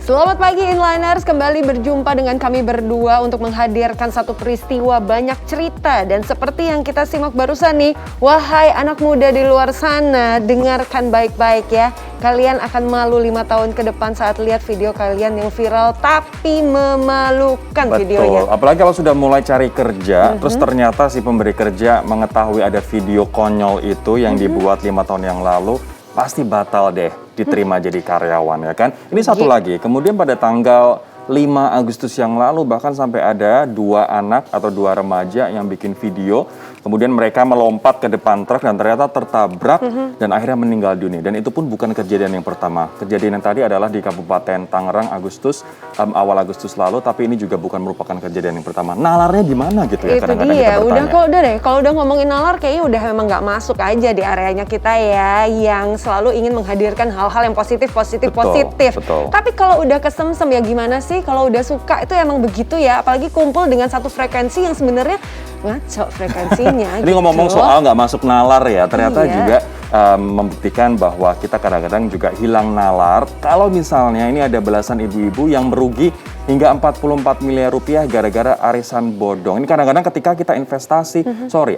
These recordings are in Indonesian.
Selamat pagi Inliners, kembali berjumpa dengan kami berdua untuk menghadirkan satu peristiwa banyak cerita. Dan seperti yang kita simak barusan nih, wahai anak muda di luar sana, dengarkan baik-baik ya. Kalian akan malu 5 tahun ke depan saat lihat video kalian yang viral tapi memalukan. Betul. Videonya. Apalagi kalau sudah mulai cari kerja, terus ternyata si pemberi kerja mengetahui ada video konyol itu yang dibuat 5 tahun yang lalu, pasti batal deh diterima jadi karyawan, ya kan? Ini satu lagi, kemudian pada tanggal 5 Agustus yang lalu bahkan sampai ada 2 anak atau 2 remaja yang bikin video, kemudian mereka melompat ke depan truk dan ternyata tertabrak dan akhirnya meninggal dunia. Dan itu pun bukan kejadian yang pertama. Kejadian yang tadi adalah di Kabupaten Tangerang awal Agustus lalu, tapi ini juga bukan merupakan kejadian yang pertama. Nalarnya gimana gitu ya? Itu Kadang-kadang dia, kita bertanya. kalau udah ngomongin nalar kayaknya udah memang nggak masuk aja di areanya kita ya, yang selalu ingin menghadirkan hal-hal yang positif. Betul. Tapi kalau udah kesemsem ya gimana sih? Kalau udah suka itu emang begitu ya, apalagi kumpul dengan satu frekuensi yang sebenarnya ngaco frekuensinya. Ini ngomong soal nggak masuk nalar ya, ternyata Iya. juga membuktikan bahwa kita kadang-kadang juga hilang nalar. Kalau misalnya ini ada belasan ibu-ibu yang merugi hingga 44 miliar rupiah gara-gara arisan bodong. Ini kadang-kadang ketika kita investasi,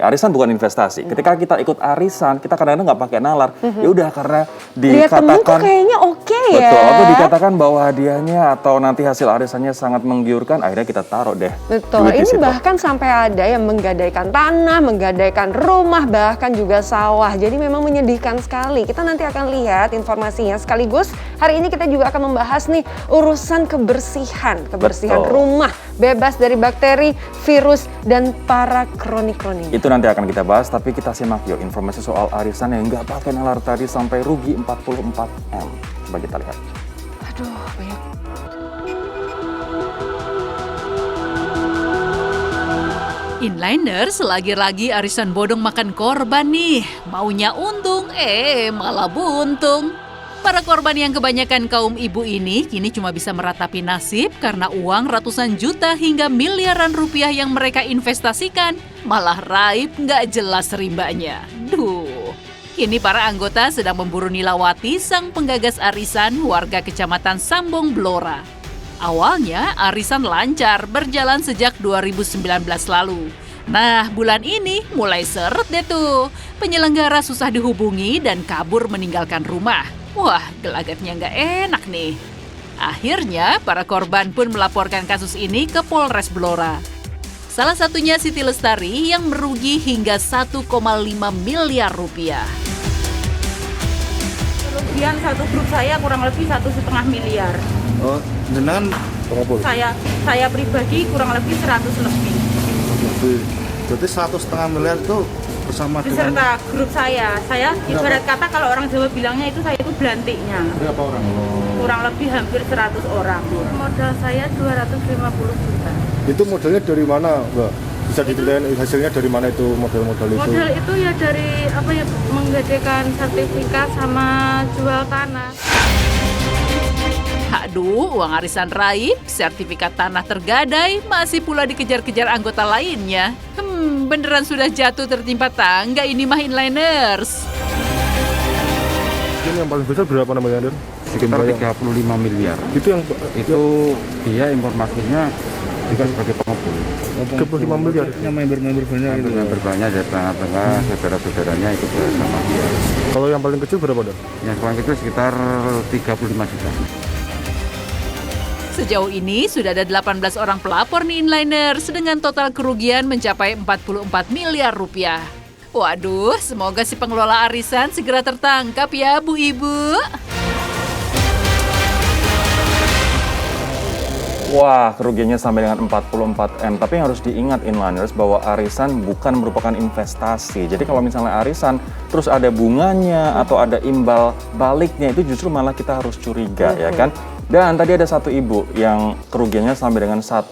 arisan bukan investasi. Ketika kita ikut arisan, kita kadang-kadang nggak pakai nalar. Ya udah karena Lihat temen kok dikatakan kayaknya oke ya. betul, atau dikatakan bahwa hadiahnya atau nanti hasil arisannya sangat menggiurkan, akhirnya kita taruh deh. Betul, duit di ini situ. bahkan sampai ada yang menggadaikan tanah, menggadaikan rumah, bahkan juga sawah. Jadi memang menyedihkan sekali. Kita nanti akan lihat informasinya. Sekaligus hari ini kita juga akan membahas nih urusan kebersihan Betul. rumah, bebas dari bakteri, virus, dan para kroni-kroni. Itu nanti akan kita bahas, tapi kita simak yuk informasi soal arisan yang nggak pakai nalar tadi sampai rugi 44 M. Coba kita lihat. Aduh, banyak. Inliners lagi-lagi arisan bodong makan korban nih. Maunya untung, malah buntung. Para korban yang kebanyakan kaum ibu ini kini cuma bisa meratapi nasib karena uang ratusan juta hingga miliaran rupiah yang mereka investasikan malah raib nggak jelas rimbanya. Duh. Kini para anggota sedang memburu Nilawati, sang penggagas arisan warga Kecamatan Sambong Blora. Awalnya arisan lancar berjalan sejak 2019 lalu. Nah, bulan ini mulai seret deh tuh. Penyelenggara susah dihubungi dan kabur meninggalkan rumah. Wah, gelagatnya nggak enak nih. Akhirnya, para korban pun melaporkan kasus ini ke Polres Blora. Salah satunya Siti Lestari yang merugi hingga 1,5 miliar rupiah. Kerugian satu grup saya kurang lebih 1,5 miliar. Oh, dengan Saya pribadi kurang lebih 100 lebih. berarti 1,5 miliar itu bersama dengan Beserta grup saya. Saya ibarat kata kalau orang Jawa bilangnya itu saya itu belantiknya. berapa orang? Kurang lebih hampir 100 orang. Modal saya 250 juta. Itu modelnya dari mana, Mbak? Bisa diceritain hasilnya dari mana itu model-model itu? Modal itu ya dari menggadekan sertifikat sama jual tanah. Aduh, uang arisan raib, sertifikat tanah tergadai, masih pula dikejar-kejar anggota lainnya. Beneran sudah jatuh tertimpa tangga ini mah Inliners. Ini yang paling besar berapa namanya, Den? Sekitar 35 miliar. Itu Itu dia informasinya juga sebagai pengepul. 35 miliar. Yang member-member banyak dari tengah-tengah, saudara-saudaranya itu bersama dia. Kalau yang paling kecil berapa, Den? Yang paling kecil sekitar 35 juta. Sejauh ini sudah ada 18 orang pelapor nih Inliners dengan total kerugian mencapai 44 miliar rupiah. Waduh, semoga si pengelola arisan segera tertangkap ya Bu Ibu. Wah, kerugiannya sampai dengan 44 M. Tapi yang harus diingat Inliners bahwa arisan bukan merupakan investasi. Jadi kalau misalnya arisan terus ada bunganya atau ada imbal baliknya, itu justru malah kita harus curiga ya kan. Dan tadi ada satu ibu yang kerugiannya sampai dengan 1,5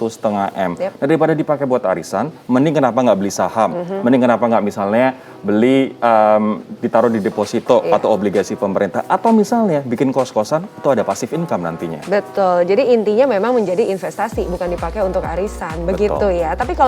M. Nah, daripada dipakai buat arisan, mending kenapa nggak beli saham? Mending kenapa nggak misalnya beli ditaruh di deposito atau obligasi pemerintah? Atau misalnya bikin kos-kosan itu ada passive income nantinya. Betul, jadi intinya memang menjadi investasi, bukan dipakai untuk arisan, begitu ya. Tapi kalau